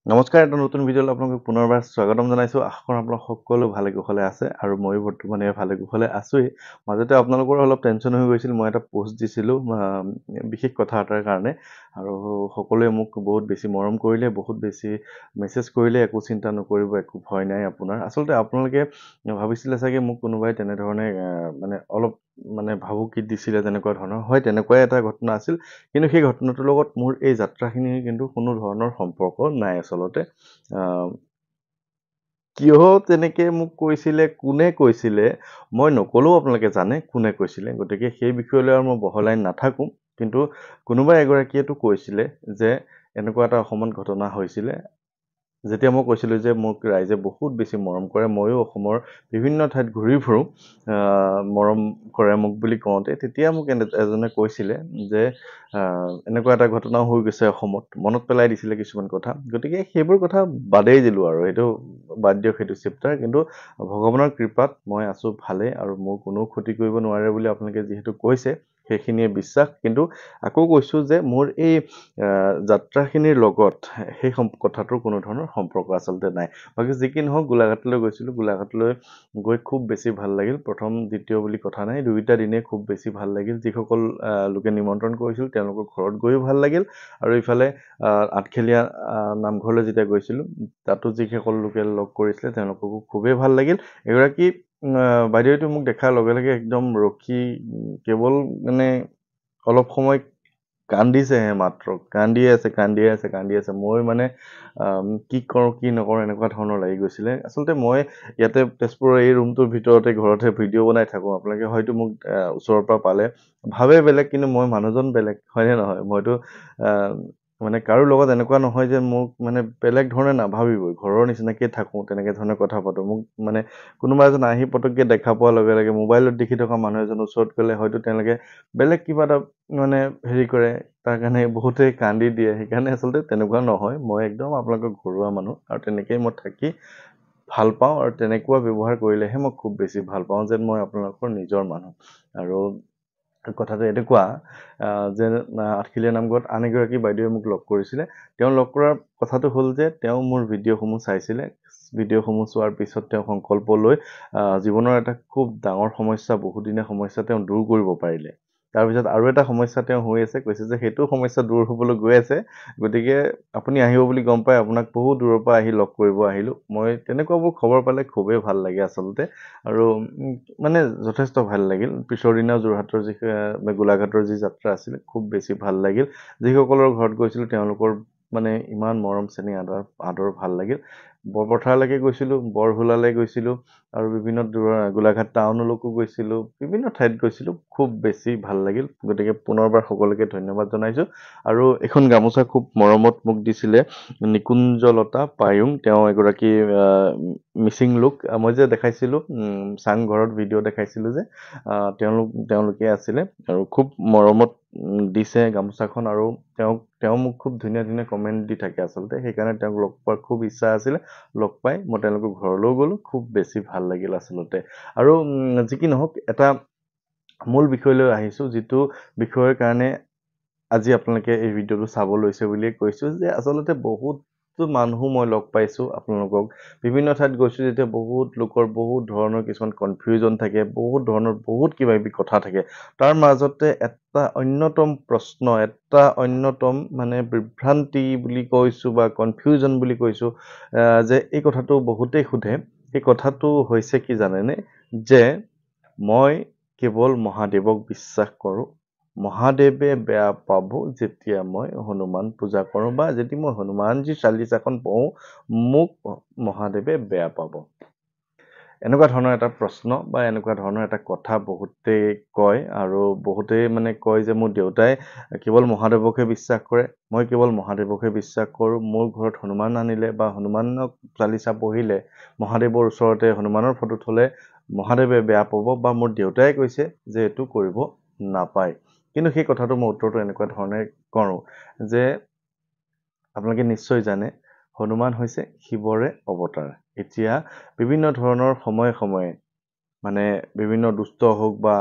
নমস্কাৰ, এটা নতুন ভিডিঅ'লৈ আপোনালোকক পুনৰবাৰ স্বাগতম জনাইছোঁ। আশা কৰোঁ আপোনালোক সকলো ভালে কুশলে আছে আৰু ময়ো বৰ্তমান ভালে কুশলে আছোঁৱেই। মাজতে আপোনালোকৰ অলপ টেনশ্যন হৈ গৈছিল। মই এটা পোষ্ট দিছিলোঁ বিশেষ কথা এটাৰ কাৰণে আৰু সকলোৱে মোক বহুত বেছি মৰম কৰিলে, বহুত বেছি মেছেজ কৰিলে, একো চিন্তা নকৰিব, একো ভয় নাই আপোনাৰ। আচলতে আপোনালোকে ভাবিছিলে চাগে মোক কোনোবাই তেনেধৰণে অলপ ভাবুকি দিছিলে তেনেকুৱা ধৰণৰ। হয়, তেনেকুৱাই এটা ঘটনা আছিল। কিন্তু সেই ঘটনাটোৰ লগত মোৰ এই যাত্ৰাখিনিৰ কিন্তু কোনো ধৰণৰ সম্পৰ্ক নাই আচলতে। কিয় তেনেকে মোক কৈছিলে, কোনে কৈছিলে, মই নকলেও আপোনালোকে জানে কোনে কৈছিলে। গতিকে সেই বিষয়লৈ আৰু মই বহলাই নাথাকোঁ। কিন্তু কোনোবা এগৰাকীয়েতো কৈছিলে যে এনেকুৱা এটা অসমত ঘটনা হৈছিলে। যেতিয়া মই কৈছিলোঁ যে মোক ৰাইজে বহুত বেছি মৰম কৰে, ময়ো অসমৰ বিভিন্ন ঠাইত ঘূৰি ফুৰোঁ, মৰম কৰে মোক বুলি কওঁতে, তেতিয়া মোক এজনে কৈছিলে যে এনেকুৱা এটা ঘটনাও হৈ গৈছে অসমত। মনত পেলাই দিছিলে কিছুমান কথা। গতিকে সেইবোৰ কথা বাদেই দিলোঁ আৰু সেইটো বাদ দিয়ক, সেইটো চেপ্টাৰ। কিন্তু ভগৱানৰ কৃপাত মই আছোঁ ভালেই আৰু মোৰ কোনো ক্ষতি কৰিব নোৱাৰে বুলি আপোনালোকে যিহেতু কৈছে, সেইখিনিয়ে বিশ্বাস। কিন্তু আকৌ কৈছোঁ যে মোৰ এই যাত্ৰাখিনিৰ লগত সেই কথাটোৰ কোনো ধৰণৰ সম্পৰ্ক আচলতে নাই। বাকী যি কি নহওক, গোলাঘাটলৈ গৈছিলোঁ। গোলাঘাটলৈ গৈ খুব বেছি ভাল লাগিল। প্ৰথম, দ্বিতীয় বুলি কথা নাই, দুয়োটা দিনেই খুব বেছি ভাল লাগিল। যিসকল লোকে নিমন্ত্ৰণ কৰিছিল তেওঁলোকৰ ঘৰত গৈও ভাল লাগিল আৰু ইফালে আঠখেলীয়া নামঘৰলৈ যেতিয়া গৈছিলোঁ, তাতো যিসকল লোকে লগ কৰিছিলে তেওঁলোককো খুবেই ভাল লাগিল। এগৰাকী বাইদেউটো মোক দেখাৰ লগে লগে একদম ৰখি কেৱল অলপ সময় কান্দিছেহে মাত্ৰ। কান্দিয়ে আছে। মই কি কৰোঁ কি নকৰোঁ এনেকুৱা ধৰণৰ লাগি গৈছিলে। আচলতে মই ইয়াতে তেজপুৰৰ এই ৰুমটোৰ ভিতৰতে ঘৰতে ভিডিঅ' বনাই থাকোঁ। আপোনালোকে হয়তো মোক ওচৰৰ পৰা পালে ভাবে বেলেগ, কিন্তু মই মানুহজন বেলেগ, হয়নে নহয়? মইতো কাৰো লগত এনেকুৱা নহয় যে মোক বেলেগ ধৰণে নাভাবিবই। ঘৰৰ নিচিনাকৈ থাকোঁ, তেনেকৈ ধৰণে কথা পাতোঁ। মোক কোনোবা এজন আহি পটককৈ দেখা পোৱাৰ লগে লগে মোবাইলত দেখি থকা মানুহ এজন ওচৰত গ'লে হয়তো তেওঁলোকে বেলেগ কিবা এটা হেৰি কৰে, তাৰ কাৰণে বহুতেই কান্দি দিয়ে। সেইকাৰণে আচলতে তেনেকুৱা নহয়। মই একদম আপোনালোকৰ ঘৰুৱা মানুহ আৰু তেনেকেই মই থাকি ভাল পাওঁ আৰু তেনেকুৱা ব্যৱহাৰ কৰিলেহে মই খুব বেছি ভাল পাওঁ, যেন মই আপোনালোকৰ নিজৰ মানুহ। আৰু কথাটো এনেকুৱা যে আঠখেলীয়া নামঘৰত আন এগৰাকী বাইদেৱে মোক লগ কৰিছিলে। তেওঁ লগ কৰাৰ কথাটো হ'ল যে তেওঁ মোৰ ভিডিঅ'সমূহ চাইছিলে। ভিডিঅ'সমূহ চোৱাৰ পিছত তেওঁ সংকল্প লৈ জীৱনৰ এটা খুব ডাঙৰ সমস্যা, বহুদিনীয়া সমস্যা তেওঁ দূৰ কৰিব পাৰিলে। তাৰপিছত আৰু এটা সমস্যা তেওঁ হৈ আছে, কৈছে যে সেইটো সমস্যা দূৰ হ'বলৈ গৈ আছে। গতিকে আপুনি আহিব বুলি গম পাই আপোনাক বহুত দূৰৰ পৰা আহি লগ কৰিব আহিলোঁ। মই তেনেকুৱাবোৰ খবৰ পালে খুবেই ভাল লাগে আচলতে আৰু যথেষ্ট ভাল লাগিল। পিছৰ দিনা যোৰহাটৰ গোলাঘাটৰ যি যাত্ৰা আছিলে খুব বেছি ভাল লাগিল। যিসকলৰ ঘৰত গৈছিলোঁ তেওঁলোকৰ ইমান মৰম চেনেহ আদৰ ভাল লাগিল। বৰপথাৰলৈকে গৈছিলোঁ, বৰহোলালৈ গৈছিলোঁ আৰু বিভিন্ন গোলাঘাট টাউনলৈকো গৈছিলোঁ, বিভিন্ন ঠাইত গৈছিলোঁ। খুব বেছি ভাল লাগিল। গতিকে পুনৰবাৰ সকলোকে ধন্যবাদ জনাইছোঁ। আৰু এখন গামোচা খুব মৰমত মোক দিছিলে নিকুঞ্জলতা পায়ুং। তেওঁ এগৰাকী মিচিং লোক। মই যে দেখাইছিলোঁ চাংঘৰত ভিডিঅ' দেখাইছিলোঁ যে তেওঁলোকে আছিলে আৰু খুব মৰমত দিছে গামোচাখন। আৰু তেওঁ মোক খুব ধুনীয়া ধুনীয়া কমেণ্ট দি থাকে আচলতে। সেইকাৰণে তেওঁক লগ পোৱাৰ খুব ইচ্ছা আছিলে। লগ পাই মই তেওঁলোকৰ ঘৰলৈও গ'লোঁ। খুব বেছি ভাল লাগিল আচলতে। আৰু যি কি নহওক, এটা মূল বিষয়লৈ আহিছোঁ, যিটো বিষয়ৰ কাৰণে আজি আপোনালোকে এই ভিডিঅ'টো চাব লৈছে বুলিয়ে কৈছোঁ যে আচলতে বহুতো মানুহ মই লগ পাইছোঁ আপোনালোকক। বিভিন্ন ঠাইত গৈছোঁ যেতিয়া বহুত লোকৰ বহুত ধৰণৰ কিছুমান কনফিউজন থাকে, বহুত ধৰণৰ বহুত কিবা কিবি কথা থাকে। তাৰ মাজতে এটা অন্যতম প্ৰশ্ন, এটা অন্যতম বিভ্ৰান্তি বুলি কৈছোঁ বা কনফিউজন বুলি কৈছোঁ, যে এই কথাটো বহুতেই সোধে। সেই কথাটো হৈছে কি জানেনে, যে মই কেৱল মহাদেৱক বিশ্বাস কৰোঁ। মহাদেৱে বেয়া পাব যেতিয়া মই হনুমান পূজা কৰোঁ বা যদি মই হনুমানজী চালিচাখন পঢ়োঁ, মোক মহাদেৱে বেয়া পাব। এনেকুৱা ধৰণৰ এটা প্ৰশ্ন বা এনেকুৱা ধৰণৰ এটা কথা বহুতেই কয়। আৰু বহুতেই কয় যে মোৰ দেউতাই কেৱল মহাদেৱকহে বিশ্বাস কৰে, মই কেৱল মহাদেৱকহে বিশ্বাস কৰোঁ। মোৰ ঘৰত হনুমান আনিলে বা হনুমানক চালিচা পঢ়িলে, মহাদেৱৰ ওচৰতে হনুমানৰ ফটো থ'লে মহাদেৱে বেয়া পাব বা মোৰ দেউতাই কৈছে যে এইটো কৰিব নাপায়। কিন্তু সেই কথাটো মই উত্তৰটো এনেকুৱা ধৰণে কৰোঁ যে আপোনালোকে নিশ্চয় জানে হনুমান হৈছে শিৱৰে অৱতাৰ। এতিয়া বিভিন্ন ধৰণৰ সময়ে সময়ে বিভিন্ন দুষ্ট হওক বা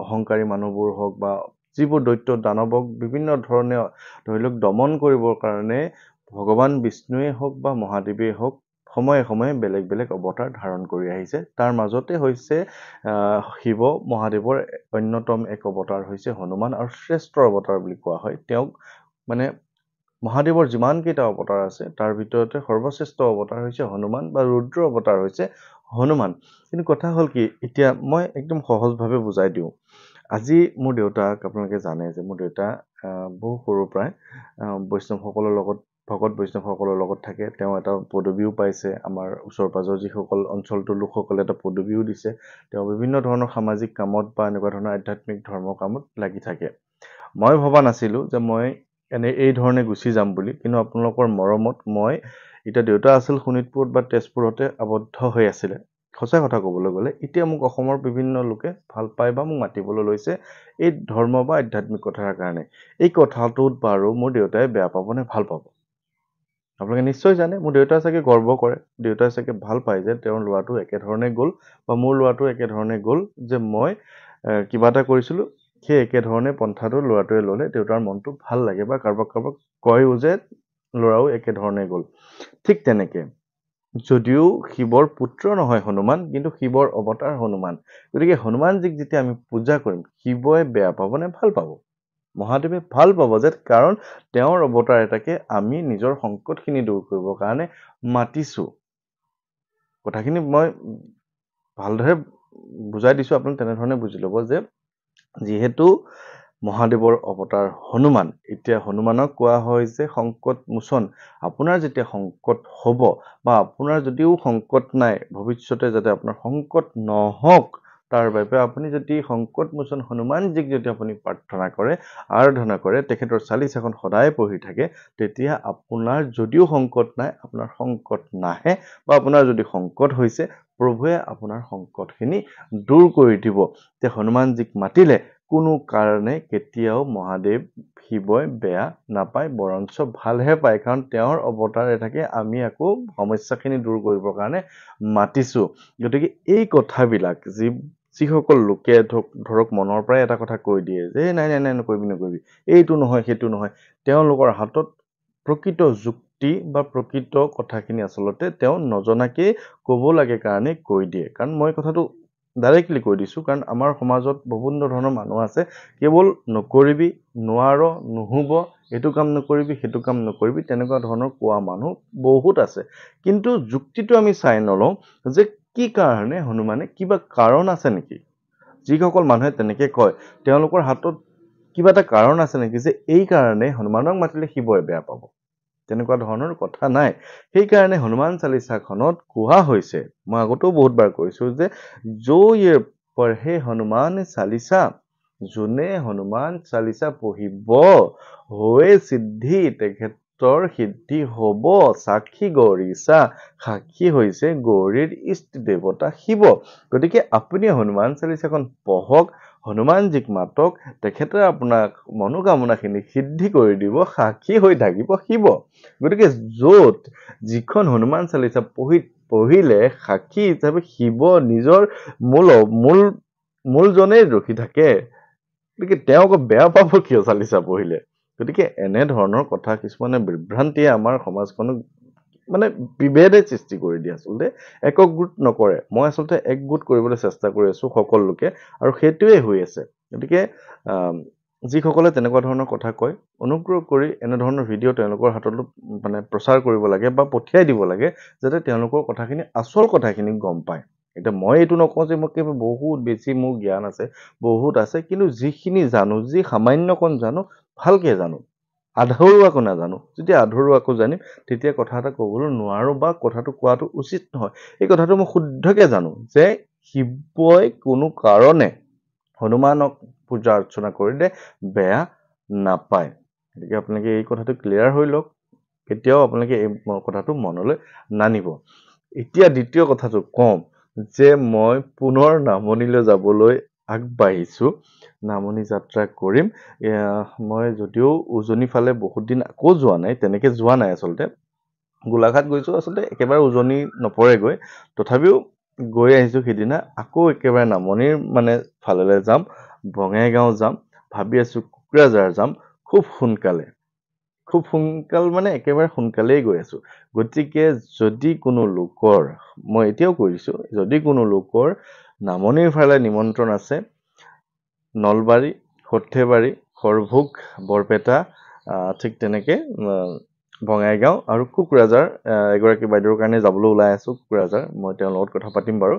অহংকাৰী মানুহবোৰ হওক বা যিবোৰ দৈত্য দানৱক বিভিন্ন ধৰণে ধৰি লওক দমন কৰিবৰ কাৰণে ভগৱান বিষ্ণুৱে হওক বা মহাদেৱে হওক সময়ে সময়ে বেলেগ বেলেগ অৱতাৰ ধাৰণ কৰি আহিছে। তাৰ মাজতে হৈছে শিৱ মহাদেৱৰ অন্যতম এক অৱতাৰ হৈছে হনুমান, আৰু শ্ৰেষ্ঠ অৱতাৰ বুলি কোৱা হয় তেওঁক। মানে মহাদেৱৰ যিমানকেইটা অৱতাৰ আছে তাৰ ভিতৰতে সৰ্বশ্ৰেষ্ঠ অৱতাৰ হৈছে হনুমান, বা ৰুদ্ৰ অৱতাৰ হৈছে হনুমান। কিন্তু কথা হ'ল কি, এতিয়া মই একদম সহজভাৱে বুজাই দিওঁ। আজি মোৰ দেউতাক, আপোনালোকে জানে যে মোৰ দেউতা বহু সৰুৰ পৰাই বৈষ্ণৱসকলৰ লগত, ভকত বৈষ্ণৱসকলৰ লগত থাকে। তেওঁ এটা পদবীও পাইছে, আমাৰ ওচৰ পাজৰ যিসকল অঞ্চলটোৰ লোকসকলে এটা পদবীও দিছে। তেওঁ বিভিন্ন ধৰণৰ সামাজিক কামত বা এনেকুৱা ধৰণৰ আধ্যাত্মিক ধৰ্মৰ কামত লাগি থাকে। মই ভবা নাছিলোঁ যে মই এই ধৰণে গুচি যাম বুলি, কিন্তু আপোনালোকৰ মৰমত মই, এতিয়া দেউতা আছিল শোণিতপুৰত বা তেজপুৰতে আবদ্ধ হৈ আছিলে। সঁচা কথা ক'বলৈ গ'লে এতিয়া মোক অসমৰ বিভিন্ন লোকে ভাল পায় বা মোক মাতিবলৈ লৈছে এই ধৰ্ম বা আধ্যাত্মিক কথাৰ কাৰণে। এই কথাটোত বাৰু মোৰ দেউতাই বেয়া পাবনে ভাল পাব? আপোনালোকে নিশ্চয় জানে, মোৰ দেউতাই চাগে গৰ্ব কৰে, দেউতাই চাগে ভাল পায় যে তেওঁৰ ল'ৰাটো একেধৰণে গ'ল, বা মোৰ ল'ৰাটো একেধৰণে গ'ল, যে মই কিবা এটা কৰিছিলোঁ সেই একেধৰণে পন্থাটো ল'ৰাটোৱে ল'লে দেউতাৰ মনটো ভাল লাগে, বা কাৰোবাক কাৰোবাক কয়ও যে ল'ৰাও একেধৰণে গ'ল। ঠিক তেনেকে যদিও শিৱৰ পুত্ৰ নহয় হনুমান, কিন্তু শিৱৰ অৱতাৰ হনুমান। গতিকে হনুমানজীক যেতিয়া আমি পূজা কৰিম, শিৱই বেয়া পাবনে ভাল পাব? মহাদেৱে ভাল পাব, যে কাৰণ তেওঁৰ অৱতাৰ এটাকে আমি নিজৰ সংকটখিনি দূৰ কৰিবৰ কাৰণে মাতিছোঁ। কথাখিনি মই ভালদৰে বুজাই দিছোঁ, আপুনি তেনেধৰণে বুজি ল'ব যে যিহেতু মহাদেৱৰ অৱতাৰ হনুমান, এতিয়া হনুমানক কোৱা হয় যে সংকট মোচন। আপোনাৰ যেতিয়া সংকট হ'ব, বা আপোনাৰ যদিও সংকট নাই, ভৱিষ্যতে যাতে আপোনাৰ সংকট নহওক তাৰ বাবে আপুনি যদি সংকট মোচন হনুমানজীক যদি আপুনি প্ৰাৰ্থনা কৰে, আৰাধনা কৰে, তেখেতৰ চালিচাখন সদায় পঢ়ি থাকে, তেতিয়া আপোনাৰ যদিও সংকট নাই, আপোনাৰ সংকট নাহে, বা আপোনাৰ যদি সংকট হৈছে প্ৰভুৱে আপোনাৰ সংকটখিনি দূৰ কৰি দিব। যে হনুমানজীক মাতিলে কোনো কাৰণে কেতিয়াও মহাদেৱ শিৱই বেয়া নাপায়, বৰঞ্চ ভালহে পায়, কাৰণ তেওঁৰ অৱতাৰ এটাকে আমি আকৌ সমস্যাখিনি দূৰ কৰিবৰ কাৰণে মাতিছোঁ। গতিকে এই কথাবিলাক যিসকল লোকে ধৰক মনৰ পৰাই এটা কথা কৈ দিয়ে যে নাই নাই নাই নকৰিবি, এইটো নহয় সেইটো নহয়, তেওঁলোকৰ হাতত প্ৰকৃত যুক্তি বা প্ৰকৃত কথাখিনি আচলতে তেওঁ নজনাকেই ক'ব লাগে কাৰণে কৈ দিয়ে। কাৰণ মই কথাটো ডাইৰেক্টলি কৈ দিছোঁ, কাৰণ আমাৰ সমাজত বিভিন্ন ধৰণৰ মানুহ আছে, কেৱল নকৰিবি, নোৱাৰ, নুহুব, এইটো কাম নকৰিবি, সেইটো কাম নকৰিবি, তেনেকুৱা ধৰণৰ কোৱা মানুহ বহুত আছে। কিন্তু যুক্তিটো আমি চাই নলওঁ যে কি কাৰণে হনুমানে, কিবা কাৰণ আছে নেকি? যিসকল মানুহে তেনেকে কয় তেওঁলোকৰ হাতত কিবা এটা কাৰণ আছে নেকি যে এই কাৰণে হনুমানক মাতিলে শিৱই বেয়া পাব? তেনেকুৱা ধৰণৰ কথা নাই। সেইকাৰণে হনুমান চালিচাখনত কোৱা হৈছে, মই আগতেও বহুতবাৰ কৈছোঁ যে जो ये पढ़े हनुमान चालीसा, যোনে হনুমান চালিচা পঢ়িব হৈ সিদ্ধি, তেখেতৰ সিদ্ধি হ'ব। সাক্ষী গৌৰীচা, সাক্ষী হৈছে গৌৰীৰ ইষ্ট দেৱতা শিৱ। গতিকে আপুনি হনুমান চালিচাখন পঢ়ক, হনুমানজীক মাতক, তেখেতে আপোনাক মনোকামনাখিনি সিদ্ধি কৰি দিব, সাক্ষী হৈ থাকিব শিৱ। গতিকে য'ত যিখন হনুমান চালিচা পঢ়িলে সাক্ষী হিচাপে শিৱ নিজৰ মূলজনেই ৰখি থাকে, গতিকে তেওঁ আকৌ বেয়া পাব কিয় চালিচা পঢ়িলে? গতিকে এনেধৰণৰ কথা কিছুমানে বিভ্ৰান্তিয়ে আমাৰ সমাজখনক মানে বিভেদে সৃষ্টি কৰি দিয়ে, আচলতে একগোট নকৰে। মই আচলতে একগোট কৰিবলৈ চেষ্টা কৰি আছোঁ সকলো লোকে, আৰু সেইটোৱে হৈ আছে। গতিকে যিসকলে তেনেকুৱা ধৰণৰ কথা কয়, অনুগ্ৰহ কৰি এনেধৰণৰ ভিডিঅ' তেওঁলোকৰ হাততো মানে প্ৰচাৰ কৰিব লাগে বা পঠিয়াই দিব লাগে, যাতে তেওঁলোকৰ কথাখিনি, আচল কথাখিনি গম পায়। এতিয়া মই এইটো নকওঁ যে মই বহুত বেছি মোৰ জ্ঞান আছে, বহুত আছে, কিন্তু যিখিনি জানো, যি সামান্যকণ জানো, ভালকে জানো, আধৰুৱাকো নাজানো। যেতিয়া আধৰুৱাকো জানিম তেতিয়া কথা এটা ক'বলৈ নোৱাৰোঁ, বা কথাটো কোৱাটো উচিত নহয়। এই কথাটো মই শুদ্ধকে জানো যে শিৱই কোনো কাৰণে হনুমানক পূজা অৰ্চনা কৰিলে বেয়া নাপায়। গতিকে আপোনালোকে এই কথাটো ক্লিয়াৰ হৈ লওক, কেতিয়াও আপোনালোকে এই কথাটো মনলৈ নানিব। এতিয়া দ্বিতীয় কথাটো কম যে মই পুনৰ নামনিলৈ যাবলৈ আগবাঢ়িছোঁ, নামনি যাত্ৰা কৰিম। মই যদিও উজনি ফালে বহুত দিন আকৌ যোৱা নাই, তেনেকৈ যোৱা নাই আচলতে, গোলাঘাট গৈছোঁ, আচলতে একেবাৰে উজনি নপৰেগৈ, তথাপিও গৈ আহিছোঁ সিদিনা। আকৌ একেবাৰে নামনিৰ মানে ফাললৈ যাম, বঙাইগাঁও যাম, ভাবি আছোঁ কোকৰাঝাৰ যাম খুব সোনকালে। খুব সোনকাল মানে একেবাৰে সোনকালেই গৈ আছোঁ। গতিকে যদি কোনো লোকৰ, মই এতিয়াও কৈ দিছোঁ, যদি কোনো লোকৰ নামনিৰ ফালে নিমন্ত্ৰণ আছে, নলবাৰী, সৰ্থেবাৰী, সৰভোগ, বৰপেটা, ঠিক তেনেকে বঙাইগাঁও আৰু কোকৰাঝাৰ, এগৰাকী বাইদেউৰ কাৰণে যাবলৈ ওলাই আছোঁ কোকৰাঝাৰ, মই তেওঁৰ লগত কথা পাতিম বাৰু।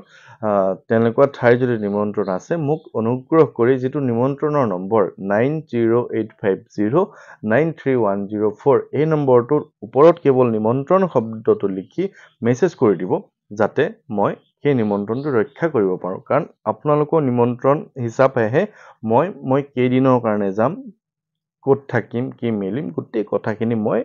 তেনেকুৱা ঠাইৰ যদি নিমন্ত্ৰণ আছে, মোক অনুগ্ৰহ কৰি যিটো নিমন্ত্ৰণৰ নম্বৰ 9085093104, এই নম্বৰটোৰ ওপৰত কেৱল নিমন্ত্ৰণ শব্দটো লিখি মেছেজ কৰি দিব, যাতে মই সেই নিমন্ত্ৰণটো ৰক্ষা কৰিব পাৰোঁ। কাৰণ আপোনালোকৰ নিমন্ত্ৰণ হিচাপেহে মই কেইদিনৰ কাৰণে যাম, ক'ত থাকিম, কি মেলিম, গোটেই কথাখিনি মই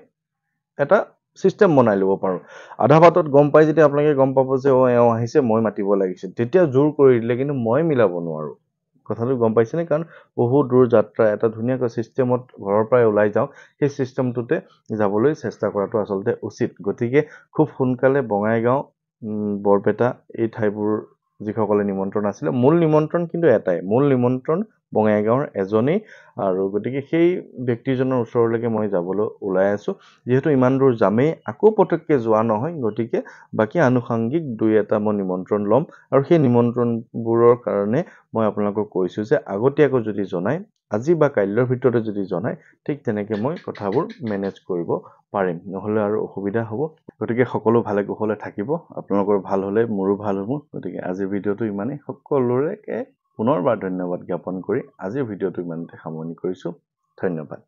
এটা চিষ্টেম বনাই ল'ব পাৰোঁ। আধা বাটত গম পাই যেতিয়া আপোনালোকে গম পাব যে এওঁ আহিছে, মই মাতিব লাগিছিল, তেতিয়া জোৰ কৰি দিলে কিন্তু মই মিলাব নোৱাৰোঁ। কথাটো গম পাইছেনে? কাৰণ বহু দূৰ যাত্ৰা, এটা ধুনীয়াকৈ চিষ্টেমত ঘৰৰ পৰাই ওলাই যাওঁ, সেই চিষ্টেমটোতে যাবলৈ চেষ্টা কৰাটো আচলতে উচিত। গতিকে খুব সোনকালে বঙাইগাঁও, বৰপেটা এই ঠাইবোৰ যিসকলে নিমন্ত্ৰণ আছিলে, মূল নিমন্ত্ৰণ কিন্তু এটাই, মূল নিমন্ত্ৰণ বঙাইগাঁৱৰ এজনেই, আৰু গতিকে সেই ব্যক্তিজনৰ ওচৰলৈকে মই যাবলৈ ওলাই আছোঁ। যিহেতু ইমান দূৰ যামেই, আকৌ পটককৈ যোৱা নহয়, গতিকে বাকী আনুষংগিক দুই এটা মই নিমন্ত্ৰণ ল'ম, আৰু সেই নিমন্ত্ৰণবোৰৰ কাৰণে মই আপোনালোকক কৈছোঁ যে আগতীয়াকৈ যদি জনায়, আজি বা কাইলৈৰ ভিতৰতে যদি জনায়, ঠিক তেনেকৈ মই কথাবোৰ মেনেজ কৰিব পাৰিম, নহ'লে আৰু অসুবিধা হ'ব। গতিকে সকলো ভালে কুশলে থাকিব, আপোনালোকৰ ভাল হ'লে মোৰো ভাল হ'ব। গতিকে আজিৰ ভিডিঅ'টো ইমানেই, সকলোৰে পুনৰবাৰ ধন্যবাদ জ্ঞাপন কৰি আজিৰ ভিডিঅ'টো ইমানতে সামৰণি কৰিছোঁ। ধন্যবাদ।